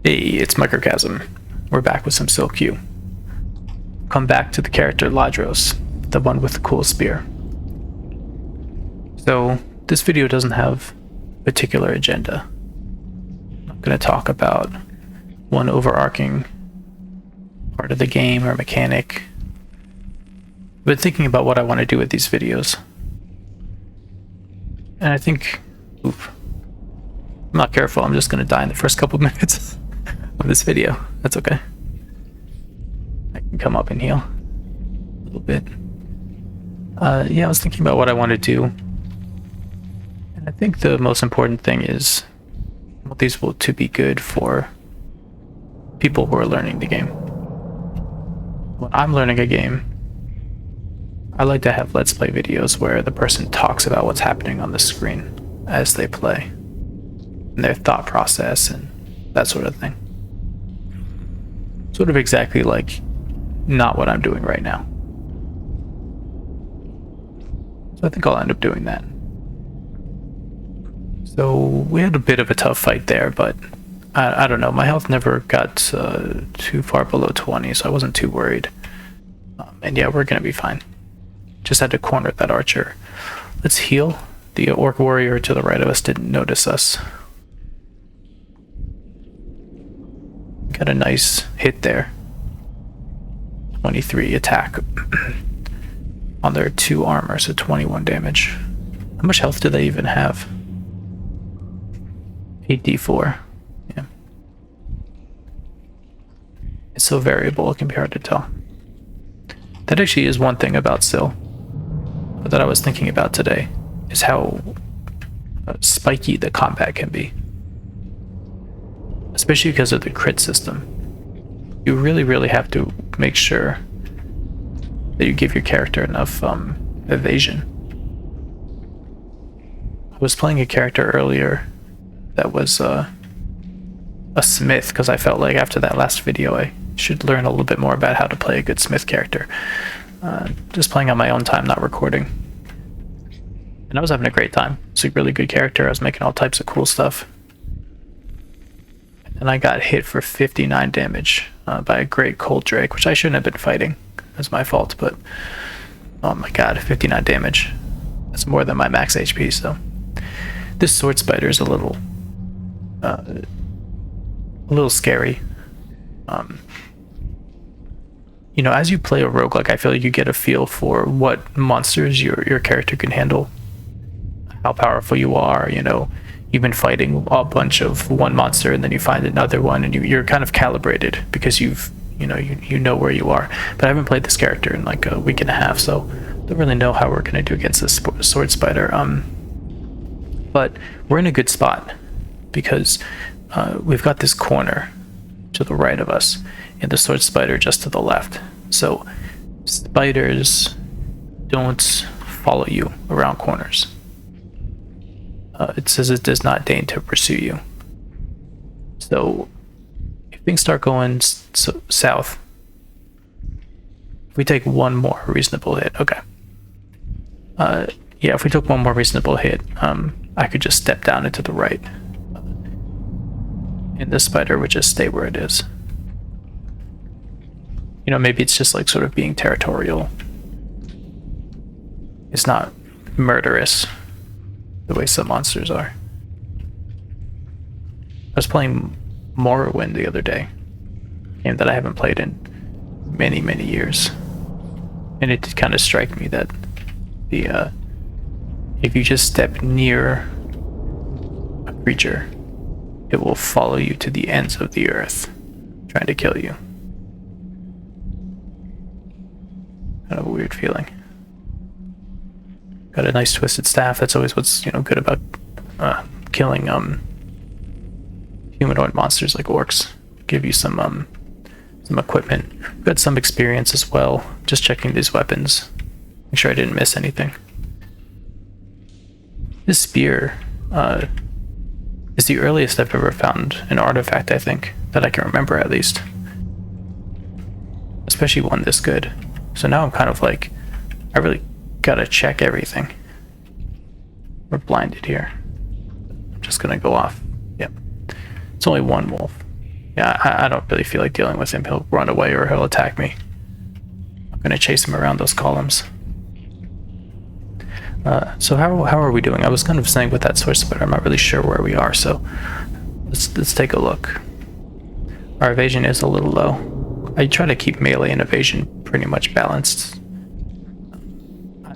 Hey, it's Microcasm. We're back with some Sil-Q. Come back to the character Ladros, the one with the cool spear. So, this video doesn't have a particular agenda. I'm going to talk about one overarching part of the game or mechanic. I've been thinking about what I want to do with these videos. And I think, I'm not careful, I'm just going to die in the first couple minutes of this video. That's okay. I can come up and heal a little bit. Yeah, I was thinking about what I want to do. And I think the most important thing is I want these to be good for people who are learning the game. When I'm learning a game, I like to have Let's Play videos where the person talks about what's happening on the screen as they play, and their thought process and that sort of thing. Sort of exactly like not what I'm doing right now. So I think I'll end up doing that. So we had a bit of a tough fight there, but I don't know, my health never got too far below 20, so I wasn't too worried. And yeah, we're gonna be fine. Just had to corner that archer. Let's heal. The orc warrior to the right of us didn't notice us. Got a nice hit there. 23 attack on their 2 armor, so 21 damage. How much health do they even have? 8d4. Yeah. It's so variable, it can be hard to tell. That actually is one thing about Sil that I was thinking about today, is how spiky the combat can be. Especially because of the crit system. You really have to make sure that you give your character enough evasion. I was playing a character earlier that was a smith, because I felt like after that last video I should learn a little bit more about how to play a good smith character. Just playing on my own time, not recording. And I was having a great time. It's a really good character. I was making all types of cool stuff. And I got hit for 59 damage by a great cold drake, which I shouldn't have been fighting. That's my fault, but oh my god, 59 damage. That's more than my max HP, so. This sword spider is a little scary. You know, as you play a roguelike, I feel like you get a feel for what monsters your character can handle, how powerful you are. You know, you've been fighting a bunch of one monster and then you find another one, and you're kind of calibrated because you know where you are. But I haven't played this character in like a week and a half, so don't really know how we're gonna do against this sword spider. But we're in a good spot because we've got this corner to the right of us and the sword spider just to the left. So spiders don't follow you around corners. It says it does not deign to pursue you. So if things start going south, if we take one more reasonable hit, okay. Yeah, if we took one more reasonable hit, I could just step down into the right. And the spider would just stay where it is. You know, maybe it's just like sort of being territorial. It's not murderous the way some monsters are. I was playing Morrowind the other day, a game that I haven't played in many years, and it did kind of strike me that the if you just step near a creature, it will follow you to the ends of the earth, trying to kill you. Kind of a weird feeling. Got a nice twisted staff. That's always what's good about killing humanoid monsters like orcs. Give you some equipment. Got some experience as well. Just checking these weapons. Make sure I didn't miss anything. This spear is the earliest I've ever found an artifact, I think, that I can remember at least. Especially one this good. So now I'm kind of like, I really gotta check everything. We're blinded here. I'm just gonna go off. Yep. It's only one wolf. Yeah, I don't really feel like dealing with him. He'll run away or he'll attack me. I'm gonna chase him around those columns. So how are we doing? I was kind of saying with that source, but I'm not really sure where we are. So let's take a look. Our evasion is a little low. I try to keep melee and evasion pretty much balanced.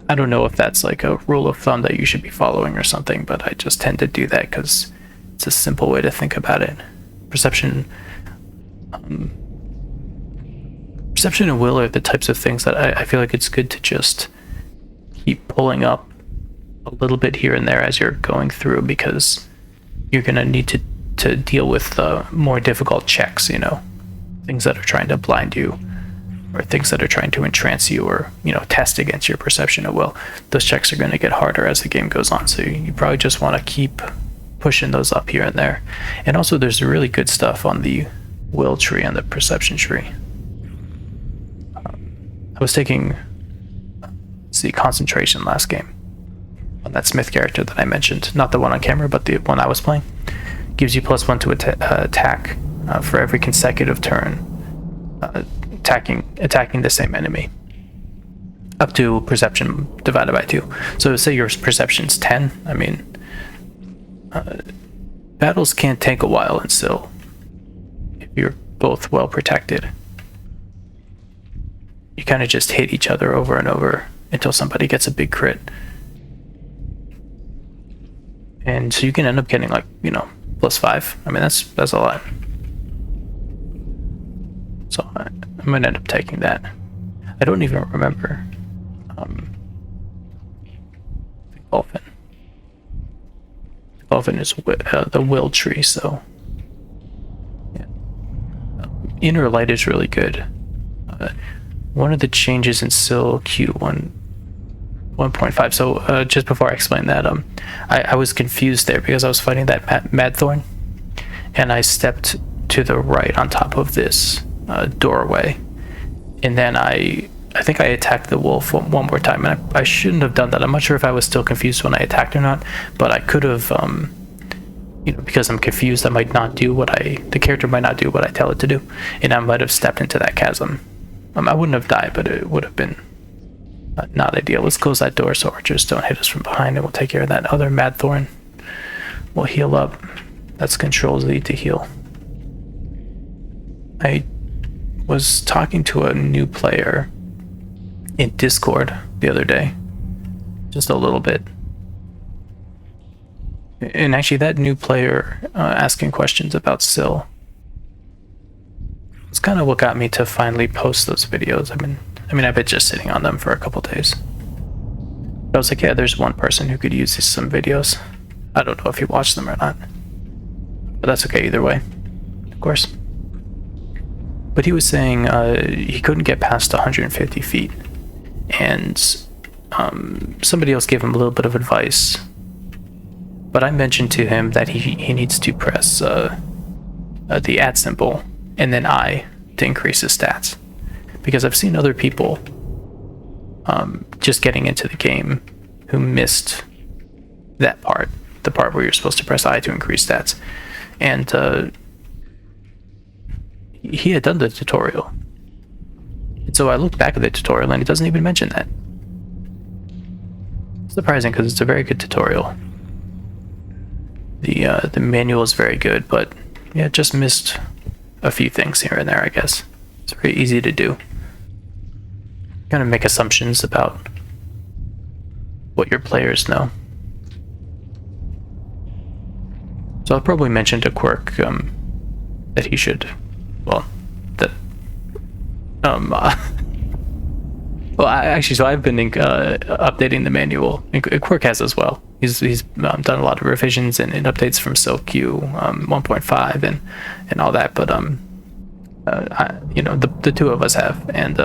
I don't know if that's like a rule of thumb that you should be following or something, but I just tend to do that because it's a simple way to think about it. Perception and will are the types of things that I feel like it's good to just keep pulling up a little bit here and there as you're going through, because you're going to need to deal with more difficult checks, you know, things that are trying to blind you or things that are trying to entrance you or, you know, test against your perception of will. Those checks are going to get harder as the game goes on, so you probably just want to keep pushing those up here and there. And also there's really good stuff on the will tree and the perception tree. I was taking concentration last game on that Smith character that I mentioned, not the one on camera, but the one I was playing. Gives you +1 to attack for every consecutive turn, attacking the same enemy, up to perception divided by 2. So say your perception's 10. I mean, battles can take a while in Sil if you're both well protected. You kind of just hit each other over and over until somebody gets a big crit. And so you can end up getting, like, you know, +5. I mean, that's a lot. So I'm gonna end up taking that. I don't even remember the Ghelfi is the will tree, so yeah. Inner light is really good. One of the changes in Sil-Q 1.5. So just before I explain that, I was confused there because I was fighting that Mad Thorn, and I stepped to the right on top of this doorway, and then I think I attacked the wolf one more time, and I shouldn't have done that. I'm not sure if I was still confused when I attacked or not, but I could have, you know, because I'm confused, I might not do the character might not do what I tell it to do, and I might have stepped into that chasm. I wouldn't have died, but it would have been not ideal. Let's close that door so archers don't hit us from behind, and we'll take care of that other Mad Thorn. We'll heal up. That's Control Z to heal. I was talking to a new player in Discord the other day, just a little bit. And actually that new player asking questions about Sil, it's kind of what got me to finally post those videos. I mean, I've been just sitting on them for a couple days. But I was like, yeah, there's one person who could use some videos. I don't know if he watched them or not, but that's okay either way, of course. But he was saying he couldn't get past 150 feet, and somebody else gave him a little bit of advice. But I mentioned to him that he needs to press the @ symbol and then I to increase his stats, because I've seen other people just getting into the game who missed that part, the part where you're supposed to press I to increase stats, and he had done the tutorial. And so I looked back at the tutorial and it doesn't even mention that. Surprising, because it's a very good tutorial. The manual is very good, but yeah, it just missed a few things here and there, I guess. It's very easy to do. Kind of make assumptions about what your players know. So I'll probably mention a quirk that he should, well, that well, so I've been updating the manual. Quirk has as well. He's done a lot of revisions and updates from Sil-Q 1.5 and all that. But you know, the two of us have, and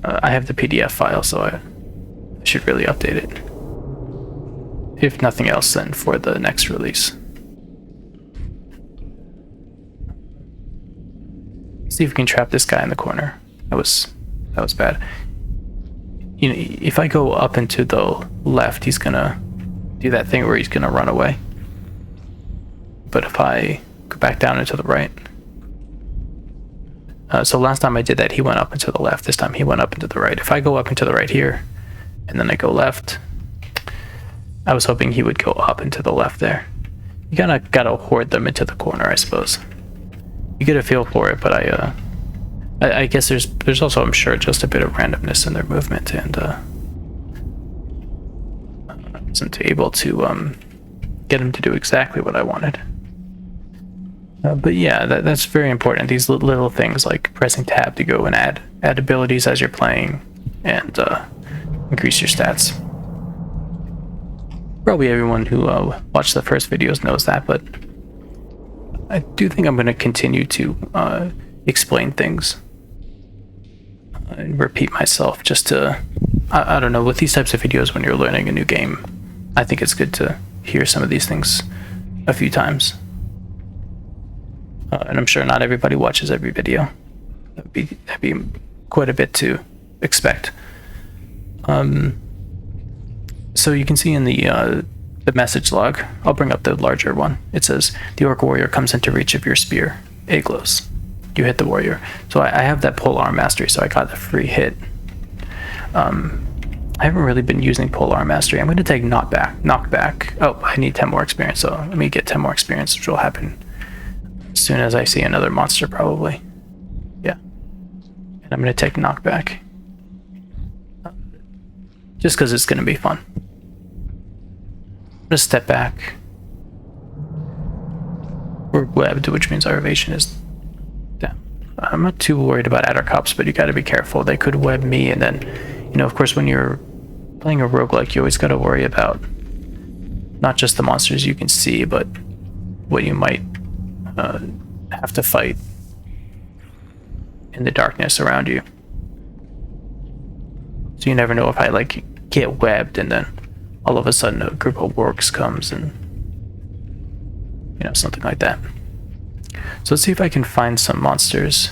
I have the PDF file, so I should really update it. If nothing else, then for the next release. See if we can trap this guy in the corner. That was bad. You know, if I go up and to the left, he's gonna do that thing where he's gonna run away. But if I go back down and to the right. So last time I did that, he went up and to the left. This time he went up and to the right. If I go up and to the right here, and then I go left, I was hoping he would go up and to the left there. You kind of gotta hoard them into the corner, I suppose. You get a feel for it, but I guess there's also, I'm sure, just a bit of randomness in their movement, and I wasn't able to get him to do exactly what I wanted. But yeah, that's very important. These little things like pressing tab to go and add abilities as you're playing, and increase your stats. Probably everyone who watched the first videos knows that, but I do think I'm going to continue to explain things and repeat myself just to, I don't know, with these types of videos when you're learning a new game, I think it's good to hear some of these things a few times. And I'm sure not everybody watches every video. That'd be quite a bit to expect. So you can see in the message log, I'll bring up the larger one. It says, the orc warrior comes into reach of your spear, Aeglos. You hit the warrior. So I have that polearm mastery, so I got the free hit. I haven't really been using polearm mastery. I'm going to take knockback. Oh, I need 10 more experience, so let me get 10 more experience, which will happen as soon as I see another monster, probably. Yeah. And I'm going to take knockback. Just because it's going to be fun. I'm going to step back. We're webbed, which means our evasion is down. I'm not too worried about Addercops, but you got to be careful. They could web me, and then, you know, of course, when you're playing a roguelike, you always got to worry about not just the monsters you can see, but what you might have to fight in the darkness around you. So you never know if I like get webbed and then all of a sudden a group of orcs comes and, you know, something like that. So let's see if I can find some monsters.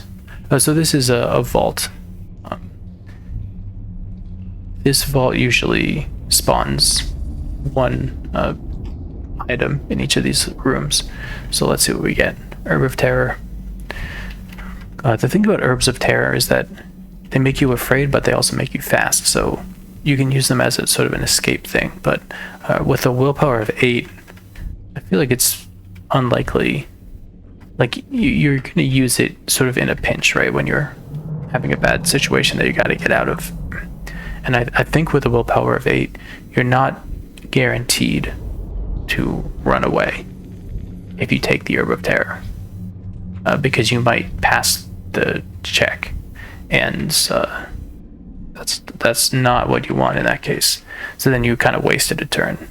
So this is a vault. This vault usually spawns one item in each of these rooms. So let's see what we get. Herb of Terror. The thing about Herbs of Terror is that they make you afraid, but they also make you fast. So you can use them as a sort of an escape thing. But with a willpower of 8, I feel like it's unlikely. Like you're going to use it sort of in a pinch, right? When you're having a bad situation that you got to get out of. And I think with a willpower of 8, you're not guaranteed to run away if you take the Herb of Terror. Because you might pass the check. And that's not what you want in that case. So then you kind of wasted a turn.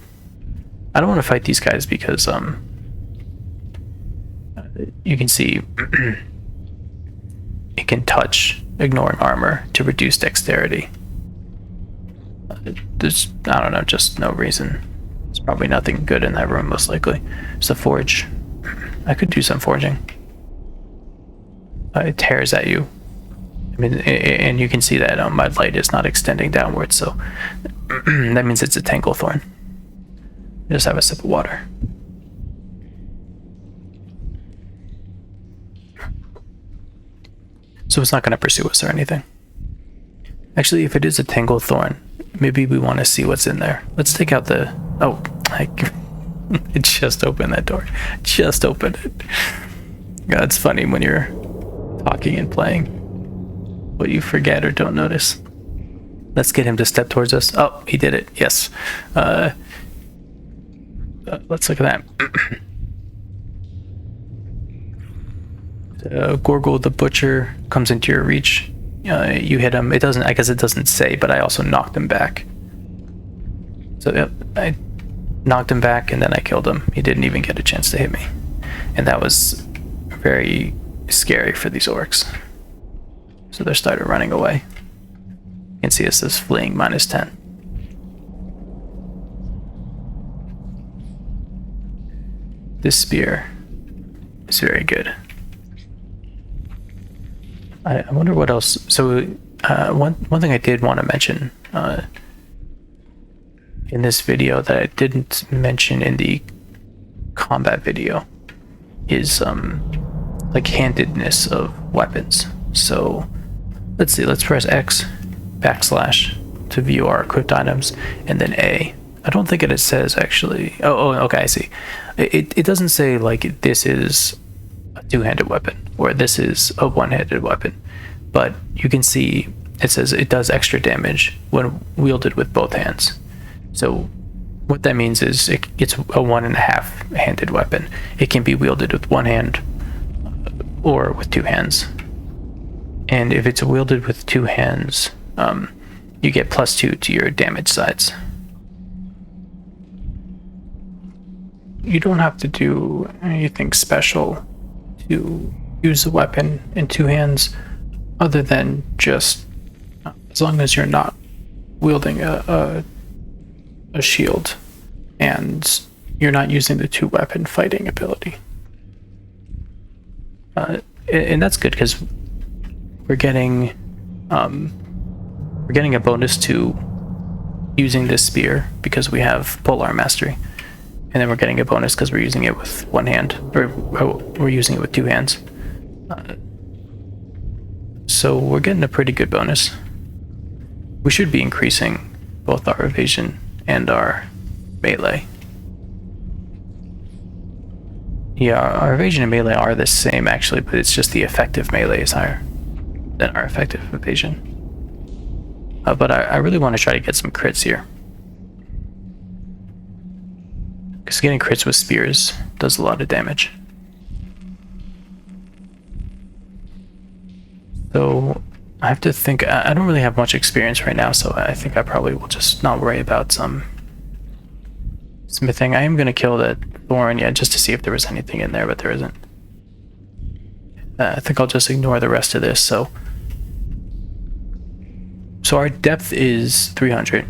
I don't want to fight these guys because you can see it can touch ignoring armor to reduce dexterity. There's, I don't know, just no reason. There's probably nothing good in that room, most likely. It's a forge. I could do some forging. It tears at you. I mean, and you can see that my light is not extending downwards, so that means it's a Tanglethorn. Just have a sip of water. So it's not going to pursue us or anything. Actually, if it is a Tanglethorn, maybe we want to see what's in there. Let's take out the... Oh, I just opened that door. Just opened it. Yeah, it's funny when you're talking and playing what you forget or don't notice. Let's get him to step towards us. Oh, he did it. Yes. Let's look at that. Gorgle the Butcher comes into your reach. You hit him. It doesn't, I guess it doesn't say, but I also knocked him back. So yep, I knocked him back and then I killed him. He didn't even get a chance to hit me. And that was very scary for these orcs. So they started running away. You can see it says fleeing -10. This spear is very good. I wonder what else. So one thing I did want to mention in this video that I didn't mention in the combat video is like handedness of weapons. So let's see, let's press X backslash to view our equipped items, and then A. I don't think it says actually. Oh, okay, I see. It doesn't say like this is a two-handed weapon or this is a one-handed weapon, but you can see it says it does extra damage when wielded with both hands. So what that means is it's a 1.5 handed weapon. It can be wielded with one hand or with two hands. And if it's wielded with two hands, you get +2 to your damage sides. You don't have to do anything special to use the weapon in two hands, other than just as long as you're not wielding a shield and you're not using the two-weapon fighting ability. And that's good because we're getting a bonus to using this spear because we have polearm mastery, and then we're getting a bonus because we're using it with one hand, or we're using it with two hands. So we're getting a pretty good bonus. We should be increasing both our evasion and our melee. Yeah, our evasion and melee are the same actually, but it's just the effective melee is higher than our effective evasion. But I really want to try to get some crits here, because getting crits with spears does a lot of damage. So I have to think. I don't really have much experience right now, so I think I probably will just not worry about some smithing. I am going to kill that thorn, yeah, just to see if there was anything in there, but there isn't. I think I'll just ignore the rest of this. So our depth is 300,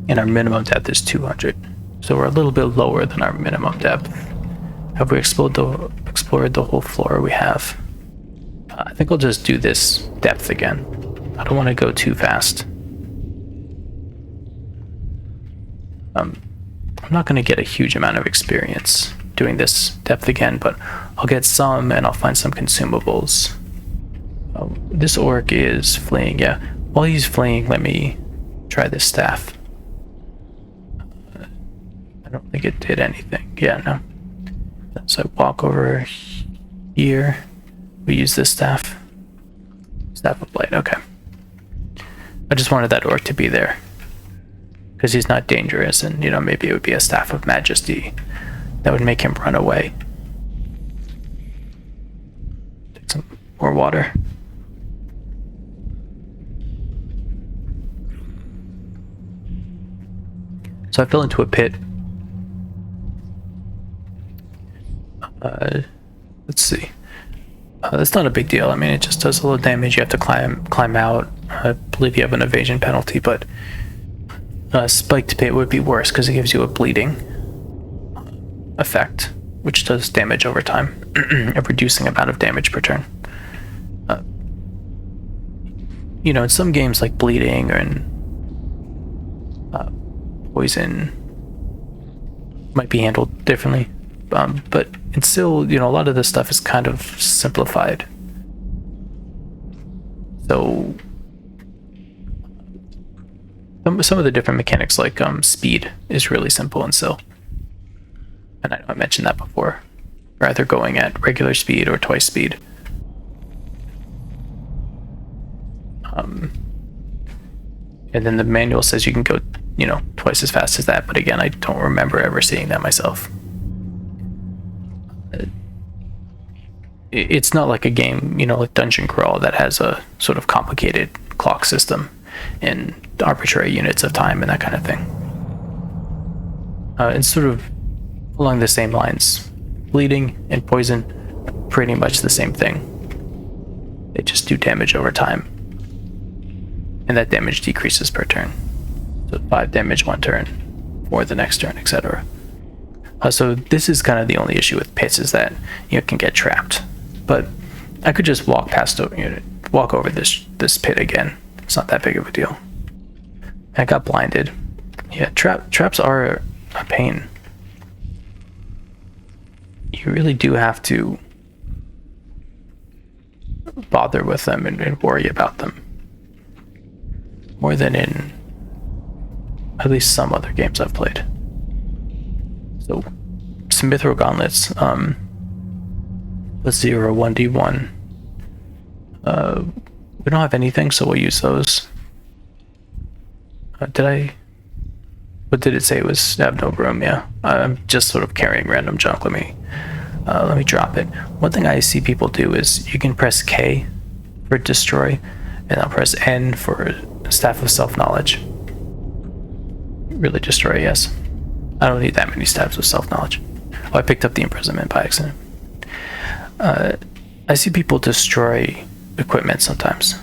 and our minimum depth is 200. So we're a little bit lower than our minimum depth. Have we explored the whole floor we have? I think I'll just do this depth again. I don't want to go too fast. I'm not going to get a huge amount of experience doing this depth again, but I'll get some, and I'll find some consumables. This orc is fleeing, yeah. While he's fleeing, let me try this staff. I don't think it did anything. Yeah, no. So I walk over here. We use this staff. Staff of Light, okay. I just wanted that orc to be there, because he's not dangerous, and maybe it would be a Staff of Majesty that would make him run away. Take some more water. So I fell into a pit. Let's see. That's not a big deal. I mean, it just does a little damage. You have to climb out. I believe you have an evasion penalty, but spiked pit would be worse because it gives you a bleeding effect, which does damage over time, a reducing amount of damage per turn. In some games like bleeding or in poison might be handled differently, but it's still, a lot of this stuff is kind of simplified. So some of the different mechanics, like speed, is really simple in Sil. And I know I mentioned that before. You're either going at regular speed or twice speed. And then the manual says you can go, twice as fast as that, but again, I don't remember ever seeing that myself. It's not like a game, like Dungeon Crawl, that has a sort of complicated clock system and arbitrary units of time and that kind of thing. It's sort of along the same lines. Bleeding and poison, pretty much the same thing. They just do damage over time, and that damage decreases per turn. So 5 damage one turn, 4 the next turn, etc. So this is kind of the only issue with pits, is that you can get trapped. But I could just walk over this pit again. It's not that big of a deal. I got blinded. Yeah, traps are a pain. you really do have to bother with them and worry about them more than in at least some other games I've played. So some mithril gauntlets, let's 0 1d1. We don't have anything, so we'll use those. What did it say? It was, I have no room. Yeah, I'm just sort of carrying random junk. Let me drop it. One thing I see people do is you can press K for destroy, and I'll press N for staff of self-knowledge. Really destroy, yes. I don't need that many staffs of self-knowledge. Oh, I picked up the imprisonment by accident. I see people destroy equipment sometimes,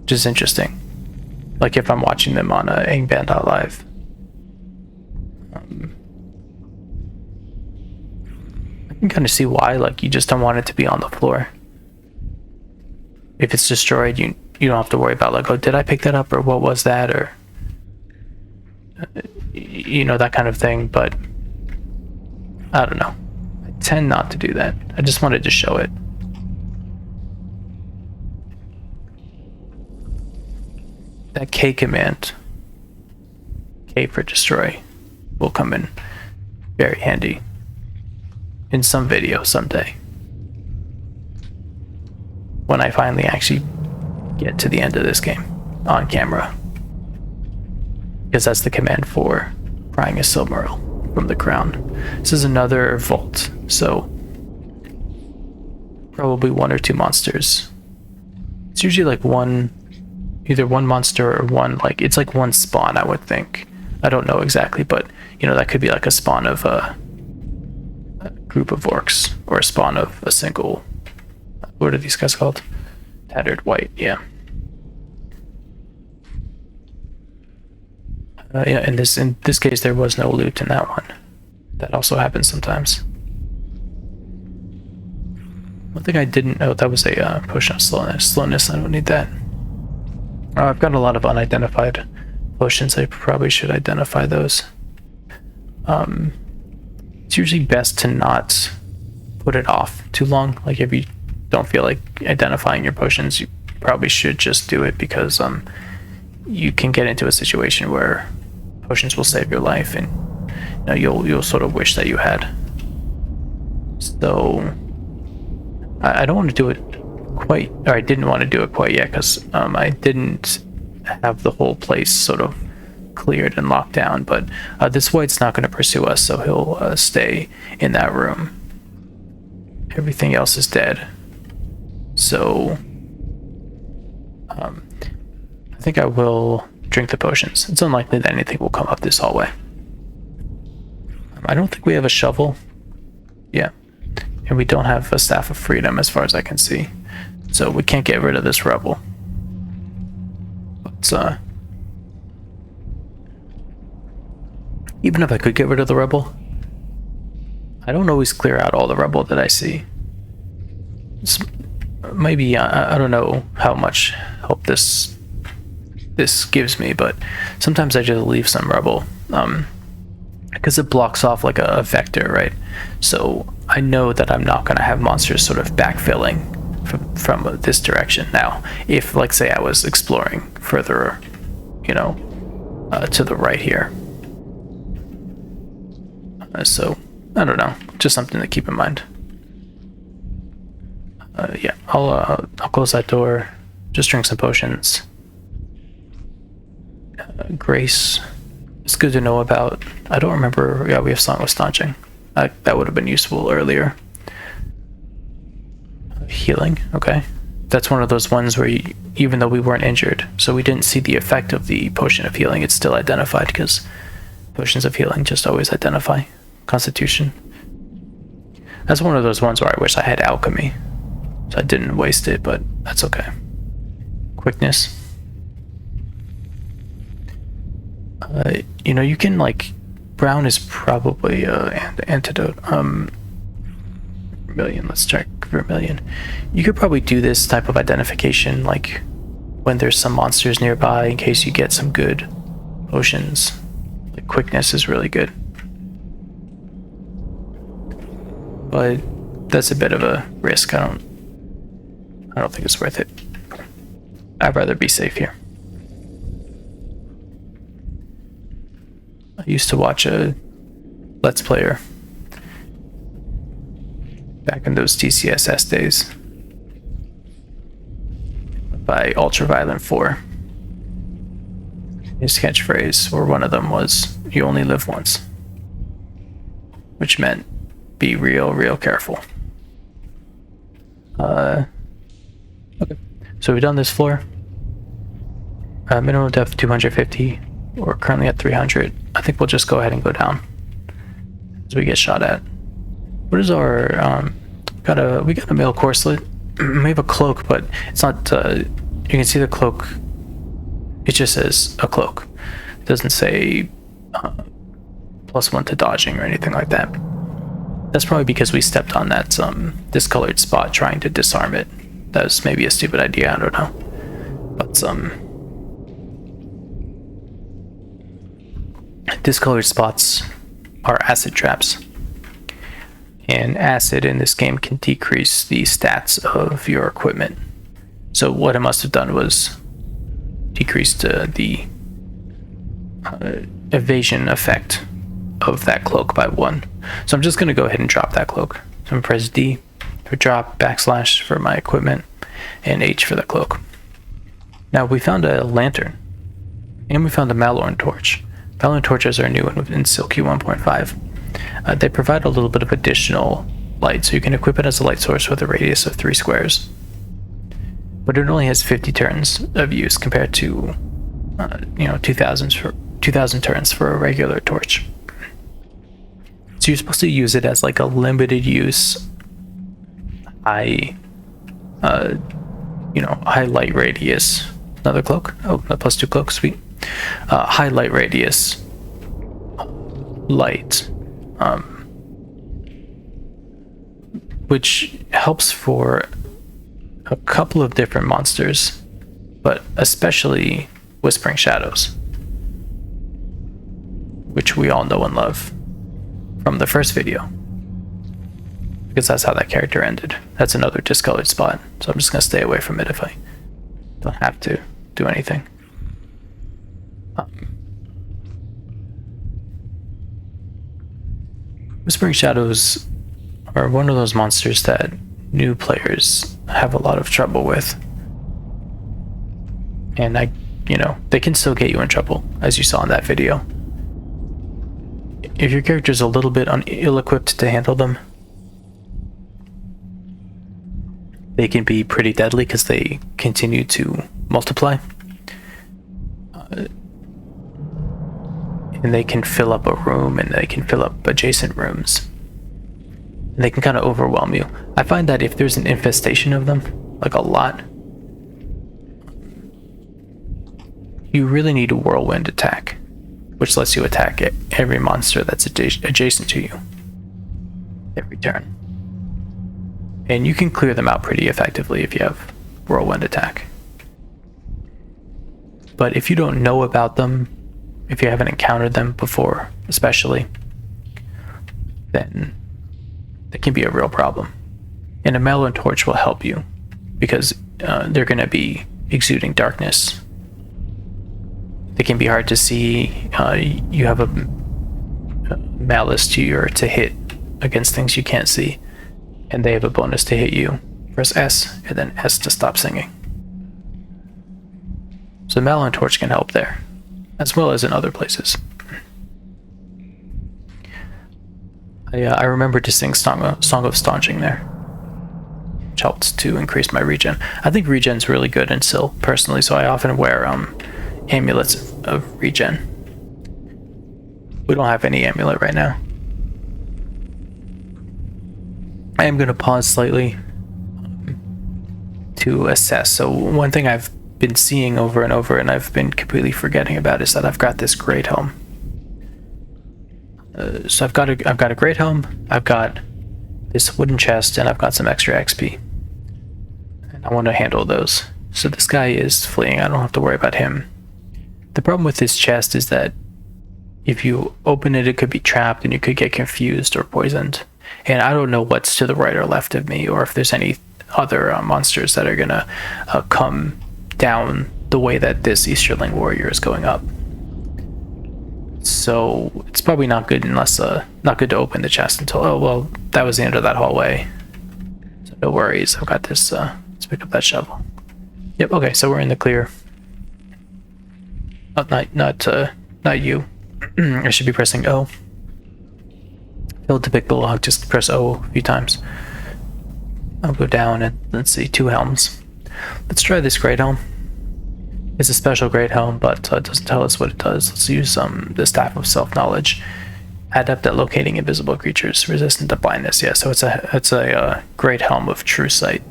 which is interesting. Like if I'm watching them on Angband.live. I can kind of see why, like you just don't want it to be on the floor. If it's destroyed, you don't have to worry about like, oh, did I pick that up, or what was that, or you know, that kind of thing. But I don't know, I tend not to do that. I just wanted to show it. That K command, K for destroy, will come in very handy in some video someday, when I finally actually get to the end of this game on camera, because that's the command for prying a Silmaril from the crown. This is another vault, so probably 1 or 2 monsters. It's usually like either one monster or one, like it's like one spawn, I would think. I don't know exactly, but you know, that could be like a spawn of a group of orcs, or a spawn of a single, what are these guys called? Tattered White, yeah. Yeah, in this case there was no loot in that one. That also happens sometimes. One thing I didn't know, that was a potion of slowness. I don't need that. I've got a lot of unidentified potions. I probably should identify those. It's usually best to not put it off too long. Like if you don't feel like identifying your potions, you probably should just do it, because you can get into a situation where potions will save your life, and you know, you'll sort of wish that you had. So I don't want to do it quite, or I didn't want to do it quite yet, because I didn't have the whole place sort of cleared and locked down. But this white's not going to pursue us, so he'll stay in that room. Everything else is dead, so I think I will drink the potions. It's unlikely that anything will come up this hallway. I don't think we have a shovel. Yeah, and we don't have a staff of freedom as far as I can see, so we can't get rid of this rubble. But even if I could get rid of the rubble, I don't always clear out all the rubble that I see. Maybe I don't know how much help this gives me, but sometimes I just leave some rubble, because it blocks off like a vector, right? So I know that I'm not going to have monsters sort of backfilling from this direction. Now, if, like, say I was exploring further, you know, to the right here, so I don't know, just something to keep in mind. Yeah, I'll close that door, just drink some potions. Grace, it's good to know about. I don't remember. Yeah, we have Song of Staunching. That would have been useful earlier. Healing, okay. That's one of those ones where even though we weren't injured, so we didn't see the effect of the potion of healing, it's still identified, because potions of healing just always identify Constitution. That's one of those ones where I wish I had alchemy, so I didn't waste it, but that's okay. Quickness. You know, you can, like, brown is probably antidote. Vermilion, let's check Vermilion. You could probably do this type of identification, like when there's some monsters nearby, in case you get some good potions. Like quickness is really good. but that's a bit of a risk. I don't think it's worth it. I'd rather be safe here. I used to watch a Let's Player back in those TCSS days by Ultraviolent 4. His catchphrase, or one of them, was, "You only live once," which meant be real careful. Okay, so we've done this floor. Minimum depth 250. We're currently at 300. I think we'll just go ahead and go down as we get shot at. What is our we got a mail corselet. We have a cloak, but it's not. You can see the cloak. It just says a cloak. It doesn't say +1 to dodging or anything like that. That's probably because we stepped on that discolored spot trying to disarm it. That was maybe a stupid idea. I don't know, but discolored spots are acid traps, and acid in this game can decrease the stats of your equipment. So what it must have done was decreased the evasion effect of that cloak by 1. So I'm just going to go ahead and drop that cloak. So I'm going to press D for drop, / for my equipment, and H for the cloak. Now we found a lantern, and we found a Malorne Torch. Malorne Torches are new in Sil-Q 1.5. They provide a little bit of additional light, so you can equip it as a light source with a radius of 3 squares. But it only has 50 turns of use compared to 2,000 turns for a regular torch. So you're supposed to use it as like a limited use, high light radius. Another cloak. Oh, a +2 cloak. Sweet. High light radius light, which helps for a couple of different monsters, but especially Whispering Shadows, which we all know and love from the first video, because that's how that character ended. That's another discolored spot, so I'm just going to stay away from it if I don't have to do anything. Whispering Shadows are one of those monsters that new players have a lot of trouble with, and they can still get you in trouble, as you saw in that video. If your character's a little bit ill-equipped to handle them, they can be pretty deadly because they continue to multiply. And they can fill up a room, and they can fill up adjacent rooms. And they can kind of overwhelm you. I find that if there's an infestation of them, like a lot, you really need a whirlwind attack, which lets you attack every monster that's adjacent to you every turn. And you can clear them out pretty effectively if you have whirlwind attack. But if you don't know about them, if you haven't encountered them before, especially, then that can be a real problem. And a Malorne Torch will help you, because they're going to be exuding darkness. They can be hard to see. You have a malice to hit against things you can't see, and they have a bonus to hit you. Press S, and then S to stop singing. So Malorne Torch can help there, as well as in other places. I remember to sing Song of Staunching there, which helped to increase my regen. I think regen's really good in Sil, personally, so I often wear amulets of regen. We don't have any amulet right now. I am going to pause slightly to assess. So one thing I've been seeing over and over, and I've been completely forgetting about, is that I've got this great helm. So I've got a great helm, I've got this wooden chest, and I've got some extra XP. And I want to handle those. So this guy is fleeing, I don't have to worry about him. The problem with this chest is that if you open it, it could be trapped and you could get confused or poisoned. And I don't know what's to the right or left of me, or if there's any other monsters that are gonna come down the way that this Easterling warrior is going up. So it's probably not good unless not good to open the chest until, oh well, that was the end of that hallway. So no worries, I've got this. Let's pick up that shovel. Yep. Okay, so we're in the clear. Oh, not you. I should be pressing O. Failed to pick the log. Just press O a few times. I'll go down and let's see, 2 helms. Let's try this great helm. It's a special great helm, but it doesn't tell us what it does. Let's use the staff of self-knowledge. Adept at locating invisible creatures, resistant to blindness. Yeah, so it's a great helm of true sight.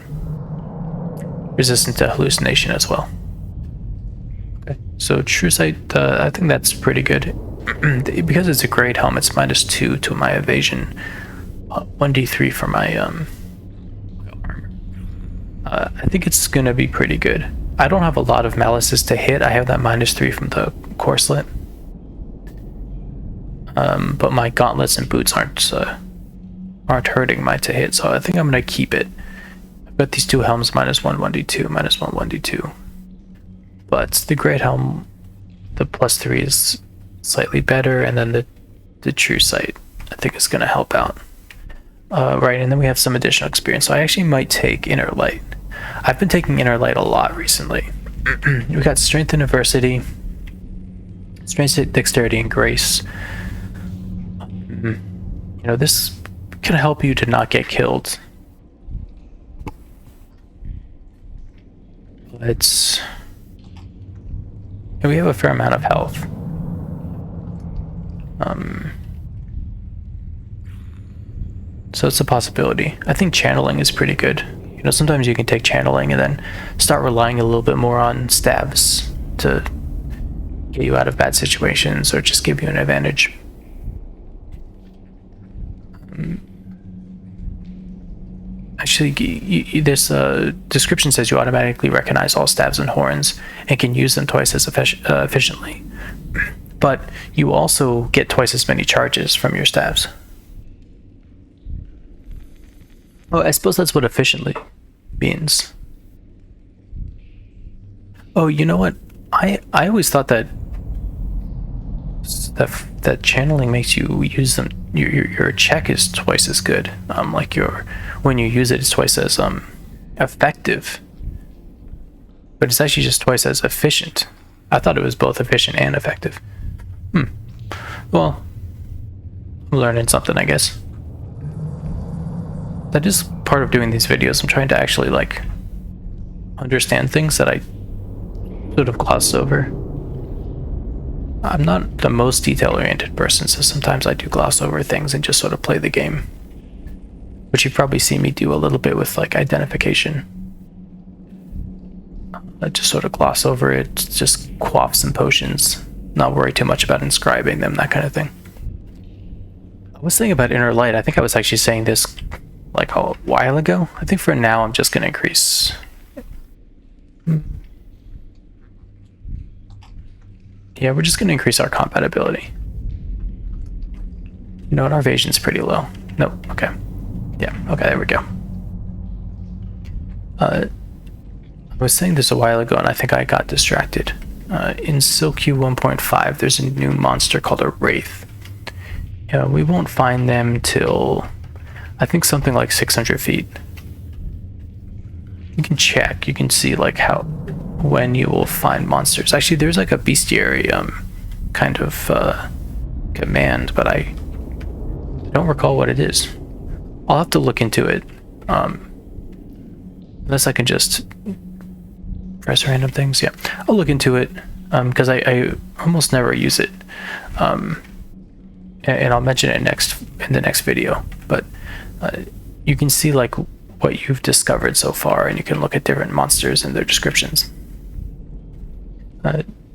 Resistant to hallucination as well. Okay, so true sight, I think that's pretty good. Because it's a great helm, it's -2 to my evasion, 1d3 for my armor. I think it's gonna be pretty good. I don't have a lot of malices to hit. I have that -3 from the corselet. But my gauntlets and boots aren't hurting my to hit, so I think I'm gonna keep it. I've got these 2 helms, -1 1d2, -1 1d2. But the great helm, the +3 is slightly better, and then the true sight I think is gonna help out. Right, and then we have some additional experience. So I actually might take Inner Light. I've been taking Inner Light a lot recently. We got Strength and Adversity, Strength, Dexterity, and Grace. You know, this can help you to not get killed. It's... we have a fair amount of health. So it's a possibility. I think channeling is pretty good. You know, sometimes you can take channeling and then start relying a little bit more on stabs to get you out of bad situations or just give you an advantage. Actually, this description says you automatically recognize all stabs and horns and can use them twice as efficiently. But you also get twice as many charges from your stabs. Oh, I suppose that's what efficiently means. Oh, you know what? I always thought that channeling makes you use them. Your check is twice as good. Like when you use it, it's twice as effective. But it's actually just twice as efficient. I thought it was both efficient and effective. Well, I'm learning something, I guess. That is part of doing these videos. I'm trying to actually like understand things that I sort of glossed over. I'm not the most detail-oriented person, so sometimes I do gloss over things and just sort of play the game. Which you've probably seen me do a little bit with like identification. I just sort of gloss over it, just quaff some potions, not worry too much about inscribing them, that kind of thing. I was thinking about Inner Light. I think I was actually saying this like a while ago. I think for now I'm just gonna increase. Yeah, we're just gonna increase our compatibility. You know what, our evasion's pretty low. Nope, okay. Yeah, okay, there we go. I was saying this a while ago and I think I got distracted. In Sil-Q 1.5 there's a new monster called a Wraith. Yeah, we won't find them till I think something like 600 feet. You can check, you can see like when you will find monsters. Actually, there's like a bestiary kind of command, but I don't recall what it is. I'll have to look into it. Unless I can just press random things. Yeah, I'll look into it because I almost never use it. And I'll mention it in the next video. But you can see like what you've discovered so far, and you can look at different monsters and their descriptions.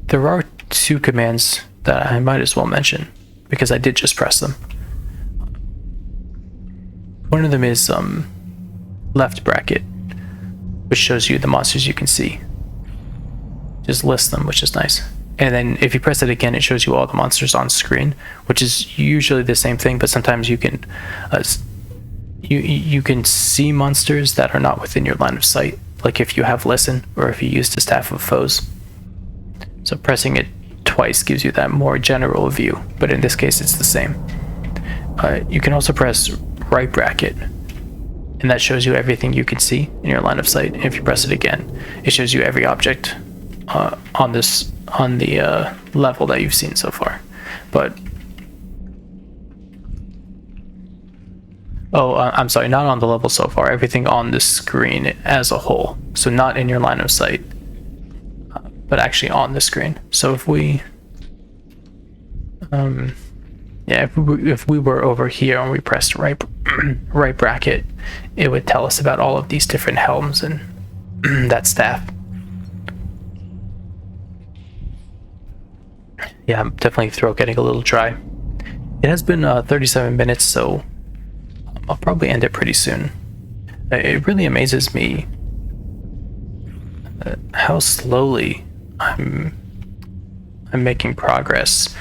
There are 2 commands that I might as well mention because I did just press them. One of them is left bracket, which shows you the monsters you can see. Just list them, which is nice. And then if you press it again, it shows you all the monsters on screen, which is usually the same thing, but sometimes you can you can see monsters that are not within your line of sight, like if you have listen or if you use the Staff of Foes. So pressing it twice gives you that more general view, but in this case it's the same. You can also press right bracket, and that shows you everything you can see in your line of sight. And if you press it again, it shows you every object on the level that you've seen so far. But I'm sorry, not on the level so far, everything on the screen as a whole. So not in your line of sight, but actually on the screen. So if we if we were over here and we pressed right bracket, it would tell us about all of these different helms and that staff. Yeah, I'm definitely throat getting a little dry. It has been 37 minutes, so I'll probably end it pretty soon. It really amazes me how slowly I'm making progress.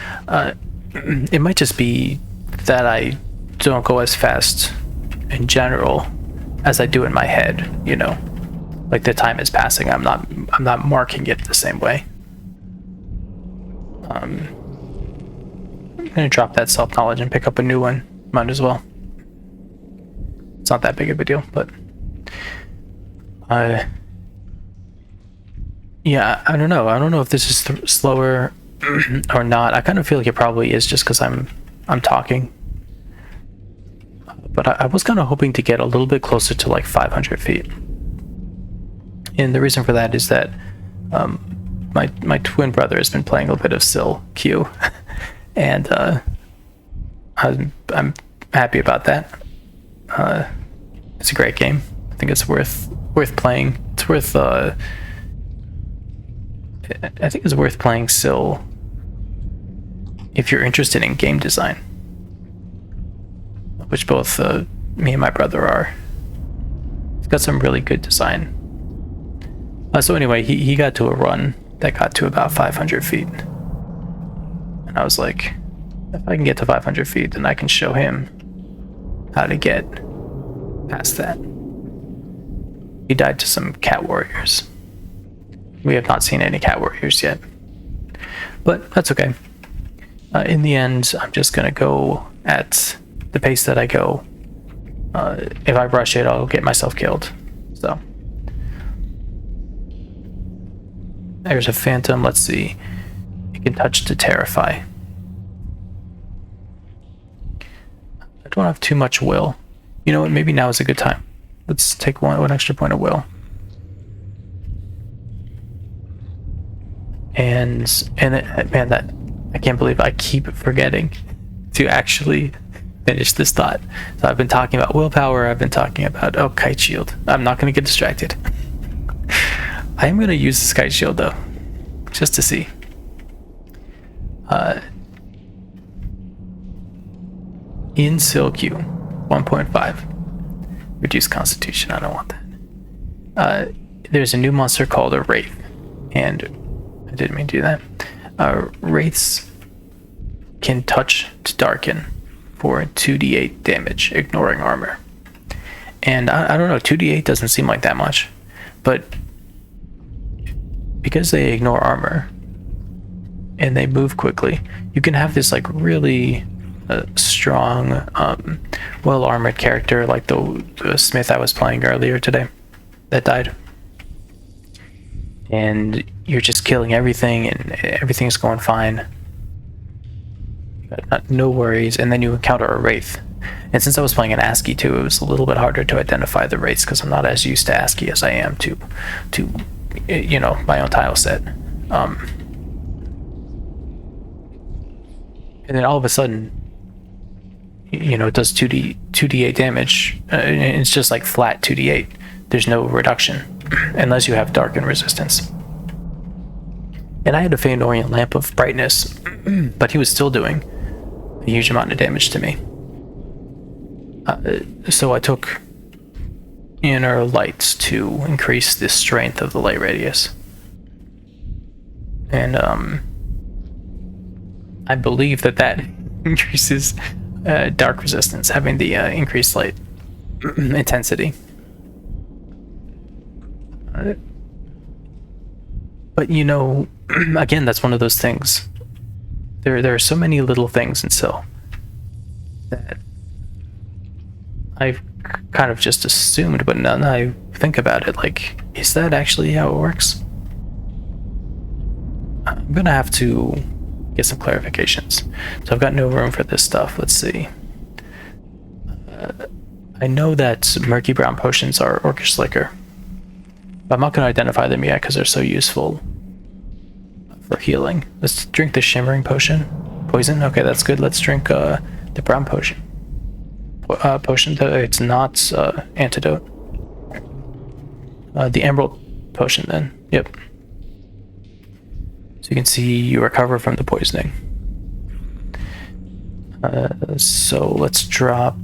It might just be that I don't go as fast in general as I do in my head, you know. Like the time is passing, I'm not marking it the same way. I'm gonna drop that self-knowledge and pick up a new one. Might as well. It's not that big of a deal, but yeah, I don't know. I don't know if this is slower or not. I kind of feel like it probably is just because I'm talking. But I was kind of hoping to get a little bit closer to like 500 feet. And the reason for that is that my twin brother has been playing a bit of Sil-Q, and I'm happy about that. It's a great game. I think it's worth playing. It's worth I think it's worth playing Sil if you're interested in game design, which both me and my brother are. It's got some really good design. So anyway, he got to a run that got to about 500 feet. And I was like, if I can get to 500 feet, then I can show him how to get past that. He died to some cat warriors. We have not seen any cat warriors yet. But that's okay. In the end, I'm just gonna go at the pace that I go. If I rush it, I'll get myself killed. So there's a phantom. Let's see. You can touch to terrify. I don't have too much will. You know what? Maybe now is a good time. Let's take one extra point of will. And man, that I can't believe I keep forgetting to actually finish this thought. So I've been talking about willpower. I've been talking about kite shield. I'm not going to get distracted. I am going to use this kite shield though, just to see. In Sil-Q 1.5, reduce Constitution. I don't want that. There's a new monster called a Wraith, and I didn't mean to do that. Wraiths can touch to darken for 2d8 damage, ignoring armor. And I don't know, 2d8 doesn't seem like that much, but because they ignore armor and they move quickly, you can have this like really strong, well-armored character like the smith I was playing earlier today that died. And you're just killing everything and everything's going fine. No worries. And then you encounter a Wraith. And since I was playing an ASCII too, it was a little bit harder to identify the Wraiths because I'm not as used to ASCII as I am to you know, my own tile set. And then all of a sudden, you know, it does 2d8 damage. And it's just like flat 2d8. There's no reduction unless you have darken resistance. And I had a Feanorian Lamp of Brightness, but he was still doing a huge amount of damage to me. So I took Inner Lights to increase the strength of the light radius. And I believe that increases dark resistance, having the increased light. intensity. But you know, again, that's one of those things. There are so many little things in Sil that I've kind of just assumed, but now that I think about it, like, is that actually how it works? I'm gonna have to get some clarifications. So I've got no room for this stuff. Let's see. I know that murky brown potions are orcish liquor, but I'm not going to identify them yet because they're so useful for healing. Let's drink the shimmering potion. Poison? Okay, that's good. Let's drink the brown potion. Potion, it's not antidote. The emerald potion then. Yep. So you can see you recover from the poisoning. So let's drop...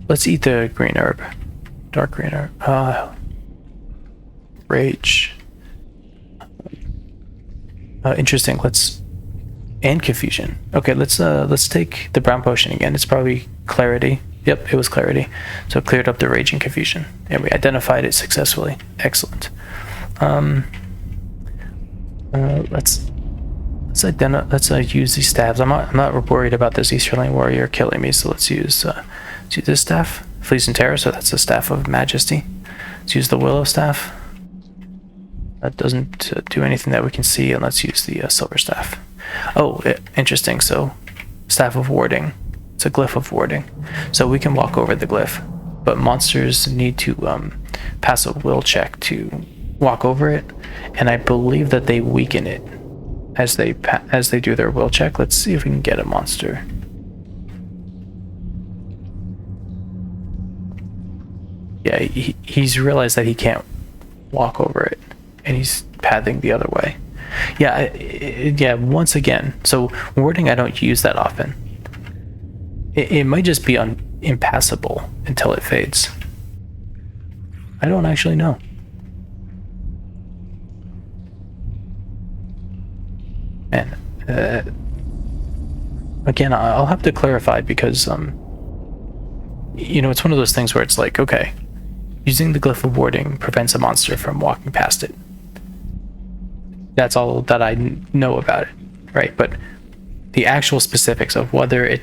Let's eat the green herb. Dark green herb. Rage. Interesting. Let's... And confusion. Okay, let's take the brown potion again. It's probably clarity. Yep, it was clarity. So it cleared up the rage and confusion. And we identified it successfully. Excellent. Let's use these staves. I'm not worried about this Easterling warrior killing me, so let's use this staff. Fleas and Terror, so that's the Staff of Majesty. Let's use the Willow Staff. That doesn't do anything that we can see, and let's use the Silver Staff. Oh, interesting. So, Staff of Warding. It's a glyph of warding. So we can walk over the glyph, but monsters need to pass a will check to walk over it, and I believe that they weaken it as they do their will check. Let's see if we can get a monster. Yeah, he's realized that he can't walk over it, and he's pathing the other way. Yeah, once again. So warding, I don't use that often. It might just be impassable until it fades. I don't actually know. Man, again, I'll have to clarify because, you know, it's one of those things where it's like, okay, using the glyph of warding prevents a monster from walking past it. That's all that I know about it, right? But the actual specifics of whether it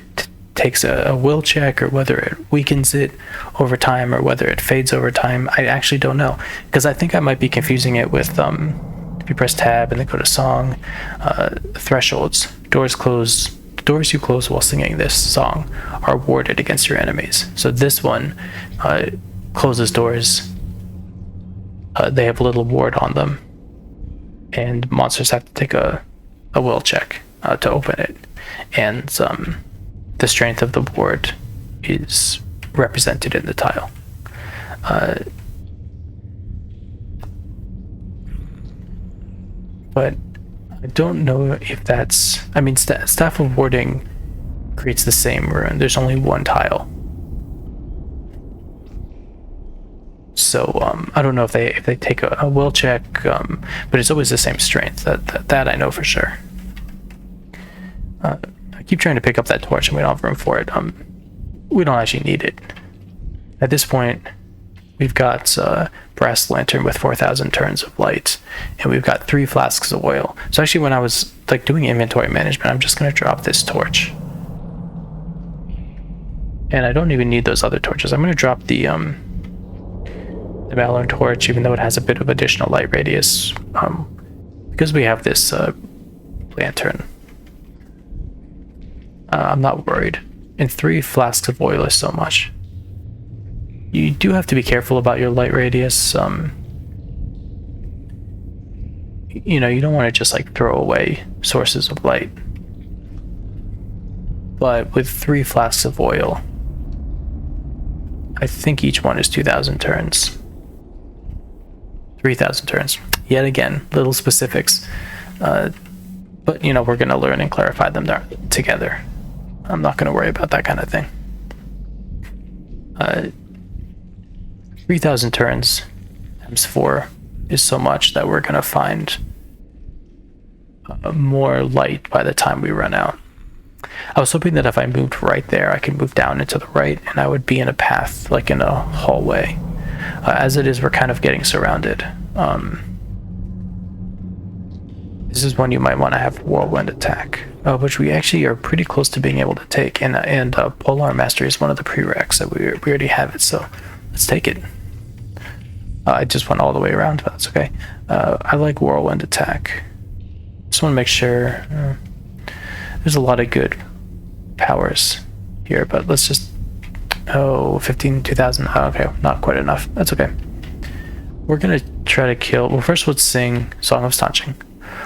takes a will check or whether it weakens it over time or whether it fades over time, I actually don't know. Because I think I might be confusing it with, if you press tab and then go to song, thresholds. Doors you close while singing this song are warded against your enemies. So this one closes doors. They have a little ward on them, and monsters have to take a will check to open it. And the strength of the ward is represented in the tile. But I don't know if that's... I mean, Staff of Warding creates the same rune. There's only one tile. So I don't know if they take a will check, but it's always the same strength. That I know for sure. I keep trying to pick up that torch and we don't have room for it. We don't actually need it. At this point, we've got brass lantern with 4,000 turns of light, and we've got 3 flasks of oil. So actually, when I was like doing inventory management, I'm just gonna drop this torch, and I don't even need those other torches. I'm gonna drop the Malorne Torch, even though it has a bit of additional light radius, because we have this lantern. I'm not worried. And 3 flasks of oil is so much. You do have to be careful about your light radius. You know, you don't want to just like throw away sources of light. But with 3 flasks of oil, I think each one is 2,000 turns. 3,000 turns. Yet again, little specifics. But, you know, we're going to learn and clarify them together. I'm not going to worry about that kind of thing. 3,000 turns times 4 is so much that we're going to find more light by the time we run out. I was hoping that if I moved right there, I could move down and to the right, and I would be in a path, like in a hallway. As it is, we're kind of getting surrounded. This is one you might want to have Whirlwind attack, which we actually are pretty close to being able to take, and Polar Mastery is one of the prereqs that we already have it, so let's take it. I just went all the way around, but that's okay. I like Whirlwind attack. Just want to make sure. There's a lot of good powers here, but let's just... Oh, 2,000. Oh, okay, not quite enough. That's okay. We're gonna try to kill... Well, first let's sing Song of Staunching.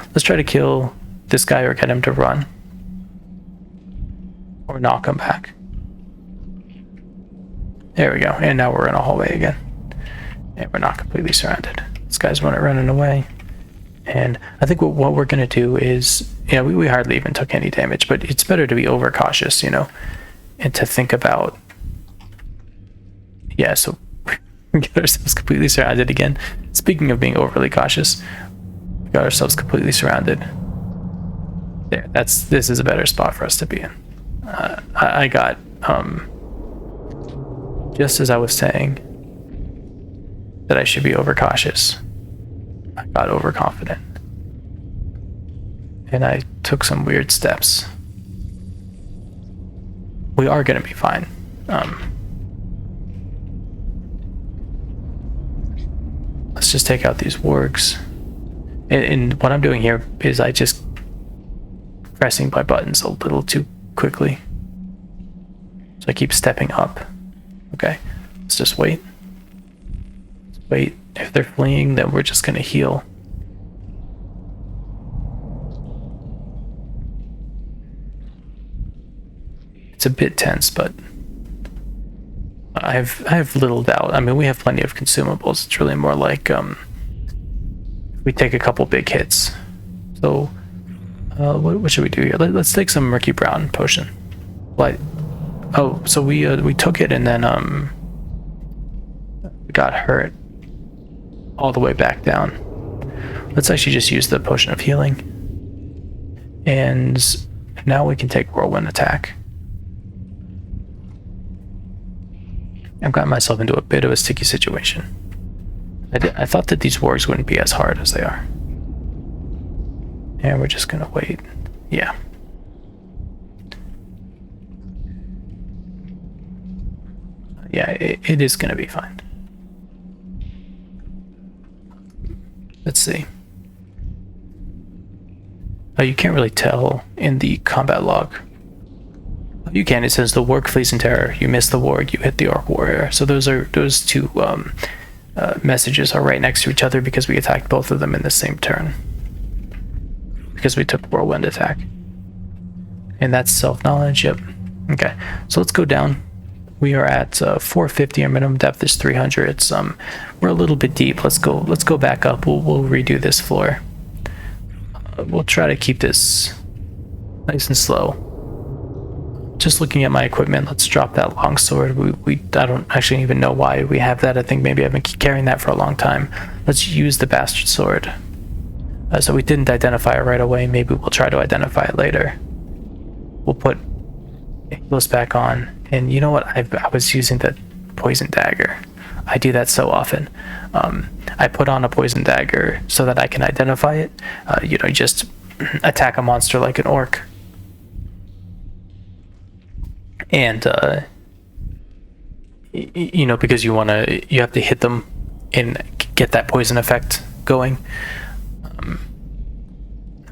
Let's try to kill this guy or get him to run. Or knock him back. There we go. And now we're in a hallway again. And we're not completely surrounded. This guy's running away. And I think what we're going to do is, you know, we hardly even took any damage, but it's better to be overcautious, you know, and to think about... Yeah, so we got ourselves completely surrounded again. Speaking of being overly cautious, we got ourselves completely surrounded. There, this is a better spot for us to be in. I got, just as I was saying that I should be overcautious, I got overconfident. And I took some weird steps. We are gonna be fine. Let's just take out these wargs. And what I'm doing here is I just pressing my buttons a little too quickly. So I keep stepping up. Okay, let's just wait. Let's wait. If they're fleeing, then we're just gonna heal. It's a bit tense, but I have little doubt. I mean, we have plenty of consumables. It's really more like we take a couple big hits. So what should we do here? Let's take some murky brown potion. Like, oh, so we took it and then we got hurt all the way back down. Let's actually just use the potion of healing, and now we can take whirlwind attack. I've gotten myself into a bit of a sticky situation. I thought that these wargs wouldn't be as hard as they are. And we're just gonna wait. Yeah. Yeah, it is gonna be fine. Let's see. Oh, you can't really tell in the combat log. You can. It says the warg flees in terror. You miss the warg. You hit the orc warrior. So those two messages are right next to each other because we attacked both of them in the same turn. Because we took whirlwind attack. And that's self-knowledge. Yep. Okay. So let's go down. We are at 450. Our minimum depth is 300. It's we're a little bit deep. Let's go back up. We'll redo this floor. We'll try to keep this nice and slow. Just looking at my equipment, let's drop that longsword. I don't actually even know why we have that. I think maybe I've been carrying that for a long time. Let's use the bastard sword. So we didn't identify it right away. Maybe we'll try to identify it later. We'll put Aeglos back on. And you know what? I was using the poison dagger. I do that so often. I put on a poison dagger so that I can identify it. You know, just attack a monster like an orc. And you know, because you have to hit them and get that poison effect going,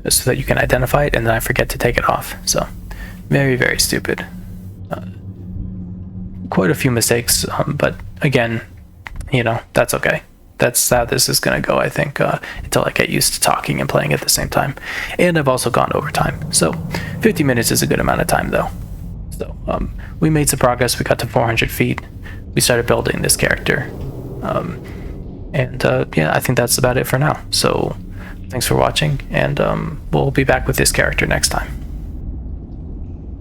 so that you can identify it, and then I forget to take it off. So very, very stupid. Quite a few mistakes, but again, you know, that's okay. That's how this is gonna go, I think, until I get used to talking and playing at the same time. And I've also gone over time, so 50 minutes is a good amount of time though. So we made some progress. We got to 400 feet. We started building this character. Yeah, I think that's about it for now. So thanks for watching, and we'll be back with this character next time.